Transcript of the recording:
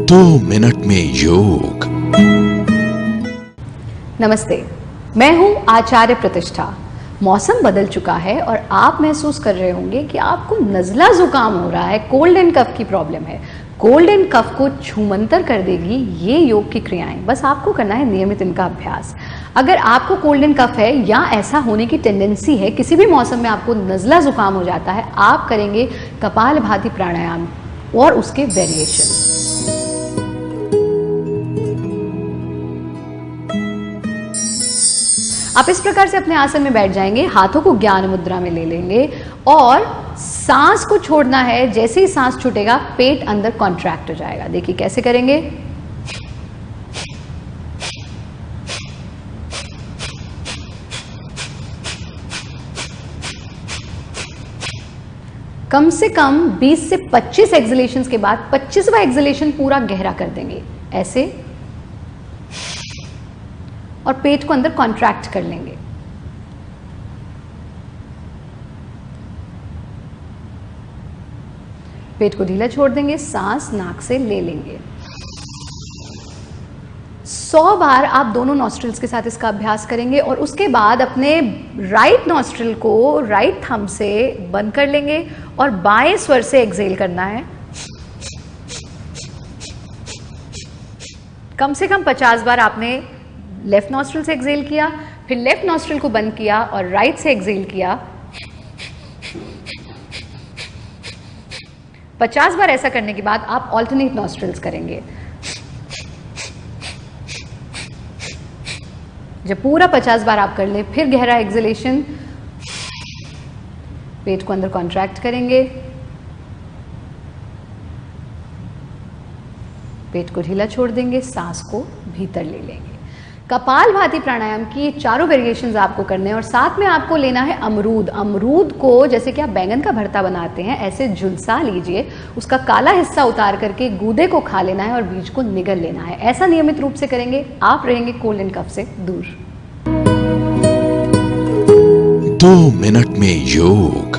2 minute में योग। नमस्ते, मैं हूं आचार्य प्रतिष्ठा। मौसम बदल चुका है और आप महसूस कर रहे होंगे कि आपको नज़ला जुकाम हो रहा है, कोल्ड एंड कफ की प्रॉब्लम है। कोल्ड एंड कफ को छूमंतर कर देगी ये योग की क्रियाएं। बस आपको करना है नियमित इनका अभ्यास। अगर आपको कोल्ड एंड कफ है या ऐसा होने की टेंडेंसी है, किसी भी मौसम में आपको नज़ला जुकाम हो जाता है, आप करेंगे कपालभाति प्राणायाम और उसके वेरिएशन। आप इस प्रकार से अपने आसन में बैठ जाएंगे, हाथों को ज्ञान मुद्रा में ले लेंगे और सांस को छोड़ना है। जैसे ही सांस छूटेगा पेट अंदर कॉन्ट्रैक्ट हो जाएगा। देखिए कैसे करेंगे। कम से कम 20 से 25 एक्सलेशंस के बाद 25वां एक्सलेशन पूरा गहरा कर देंगे ऐसे, और पेट को अंदर कॉन्ट्रैक्ट कर लेंगे। पेट को ढीला छोड़ देंगे, सांस नाक से ले लेंगे। 100 बार आप दोनों नॉस्ट्रिल्स के साथ इसका अभ्यास करेंगे और उसके बाद अपने राइट नॉस्ट्रिल को राइट थंब से बंद कर लेंगे और बाएं स्वर से एक्सहेल करना है। कम से कम 50 बार आपने लेफ्ट नॉस्ट्रिल से एक्सहेल किया, फिर लेफ्ट नॉस्ट्रिल को बंद किया और राइट से एक्सहेल किया। 50 बार ऐसा करने के बाद आप ऑल्टरनेट नॉस्ट्रिल्स करेंगे। जब पूरा 50 बार आप कर लें, फिर गहरा एक्सहेलेशन, पेट को अंदर कॉन्ट्रैक्ट करेंगे, पेट को ढीला छोड़ देंगे, सांस को भीतर ले लेंगे। कपालभाति प्राणायाम की ये चारों वेरिएशंस आपको करने हैं और साथ में आपको लेना है अमरूद। अमरूद को जैसे कि आप बैंगन का भरता बनाते हैं ऐसे झुलसा लीजिए, उसका काला हिस्सा उतार करके गूदे को खा लेना है और बीज को निगल लेना है। ऐसा नियमित रूप से करेंगे, आप रहेंगे कोल्ड एंड कफ से दूर। 2 मिनट में योग।